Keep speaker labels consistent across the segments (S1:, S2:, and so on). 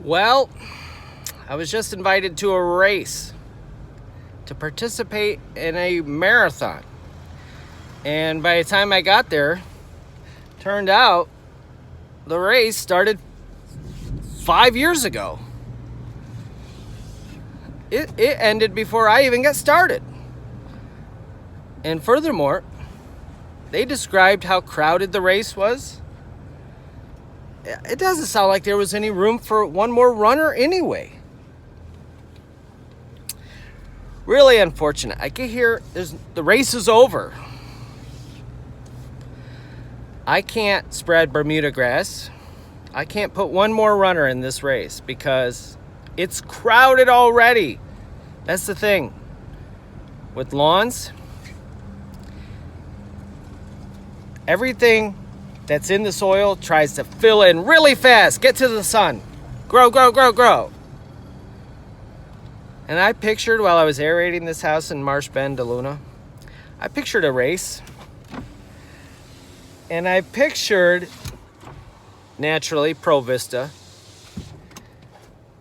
S1: Well, I was just invited to a race to participate in a marathon. And by the time I got there, turned out the race started 5 years ago. It ended before I even got started. And furthermore, they described how crowded the race was. It doesn't sound like there was any room for one more runner anyway. Really unfortunate. I get here, the race is over. I can't spread Bermuda grass. I can't put one more runner in this race because it's crowded already. That's the thing. With lawns, everything that's in the soil tries to fill in really fast, get to the sun, grow, grow, grow, grow. And I pictured, while I was aerating this house in Marsh Bend, DeLuna, I pictured a race. And I pictured, naturally, Provista.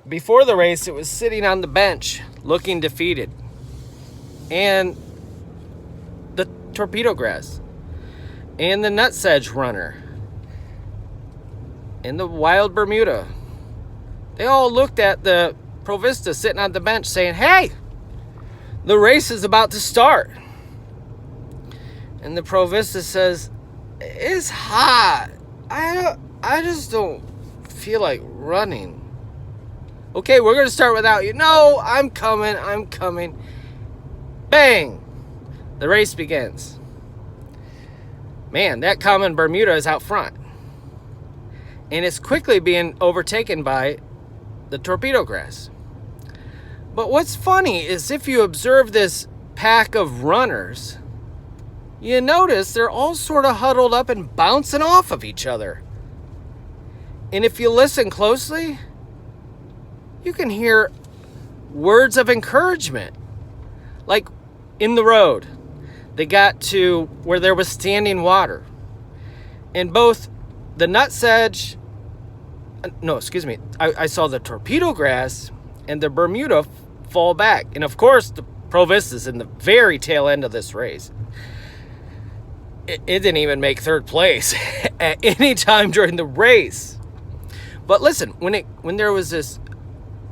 S1: Before the race, it was sitting on the bench, looking defeated. And the torpedo grass, and the nutsedge runner, and the wild Bermuda. They all looked at the Provista sitting on the bench saying, "Hey, the race is about to start." And the Provista says, "It's hot. I just don't feel like running." "Okay, we're going to start without you." "No, I'm coming. Bang! The race begins. Man, that common Bermuda is out front. And it's quickly being overtaken by the torpedo grass. But what's funny is if you observe this pack of runners, you notice they're all sort of huddled up and bouncing off of each other. And if you listen closely, you can hear words of encouragement. Like in the road, they got to where there was standing water. And both the nutsedge, I saw the torpedo grass and the Bermuda fall back. And of course, the Provista's in the very tail end of this race. It didn't even make third place at any time during the race. But listen, when there was this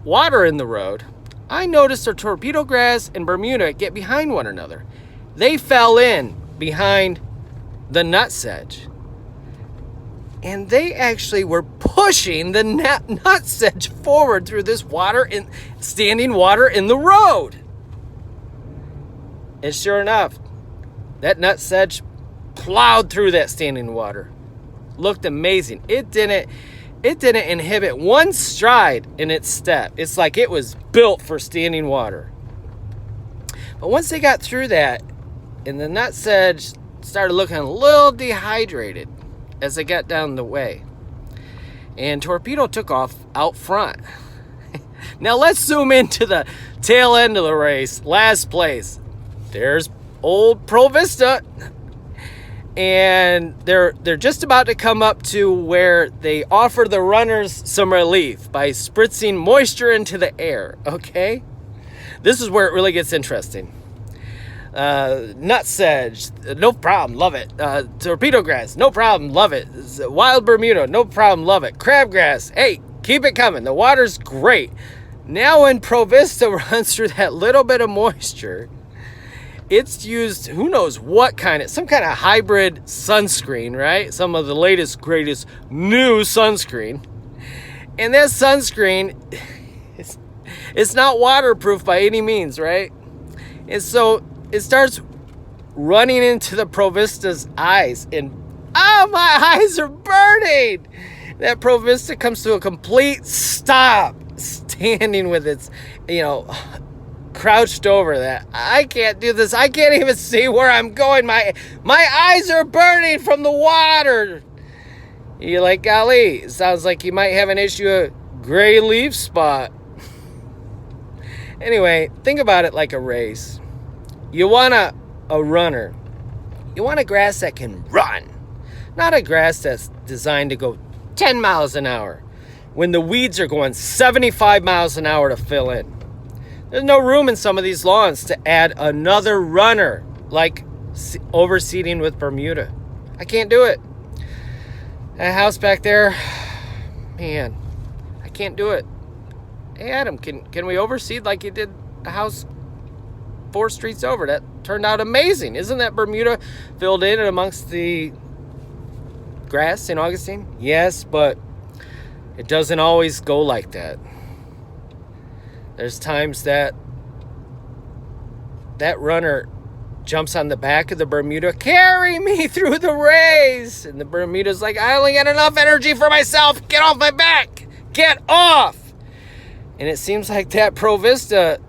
S1: water in the road, I noticed the torpedo grass and Bermuda get behind one another. They fell in behind the nutsedge. And they actually were pushing the nutsedge forward through this standing water in the road. And sure enough, that nutsedge plowed through that standing water. Looked amazing. It didn't inhibit one stride in its step. It's like it was built for standing water. But once they got through that, and the nutsedge started looking a little dehydrated as they got down the way, and torpedo took off out front. Now let's zoom into the tail end of the race. Last place. There's old Provista. And they're just about to come up to where they offer the runners some relief by spritzing moisture into the air, okay? This is where it really gets interesting. Nutsedge, no problem, love it. Torpedo grass, no problem, love it. Wild Bermuda, no problem, love it. Crabgrass, hey, keep it coming. The water's great. Now when Provista runs through that little bit of moisture, it's used, who knows what some kind of hybrid sunscreen, right? Some of the latest, greatest new sunscreen. And that sunscreen, it's not waterproof by any means, right? And so it starts running into the Provista's eyes, and my eyes are burning. That Provista comes to a complete stop, standing with its, crouched over that. I can't do this. I can't even see where I'm going. My eyes are burning from the water. You're like, golly, it sounds like you might have an issue of gray leaf spot. Anyway, think about it like a race. You want a runner. You want a grass that can run. Not a grass that's designed to go 10 miles an hour. when the weeds are going 75 miles an hour to fill in. There's no room in some of these lawns to add another runner, like overseeding with Bermuda. I can't do it. That house back there, man, I can't do it. Hey, Adam, can we overseed like you did a house 4 streets over? That turned out amazing. Isn't that Bermuda filled in amongst the grass, St. Augustine? Yes, but it doesn't always go like that. There's times that runner jumps on the back of the Bermuda, carry me through the race. And the Bermuda's like, I only got enough energy for myself. Get off my back. Get off. And it seems like that Provista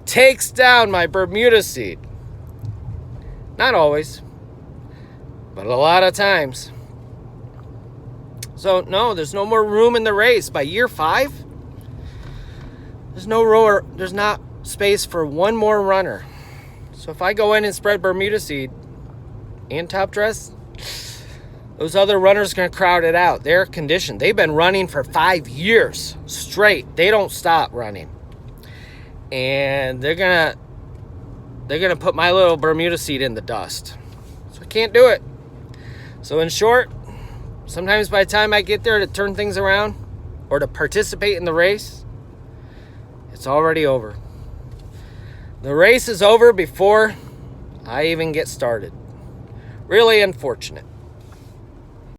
S1: takes down my Bermuda seed. Not always, but a lot of times. So no, there's no more room in the race. By year 5, there's not space for one more runner. So if I go in and spread Bermuda seed and top dress, those other runners are going to crowd it out. They're conditioned. They've been running for 5 years straight. They don't stop running. And they're going to put my little Bermuda seed in the dust. So I can't do it. So in short, sometimes by the time I get there to turn things around or to participate in the race, it's already over. The race is over before I even get started. Really unfortunate.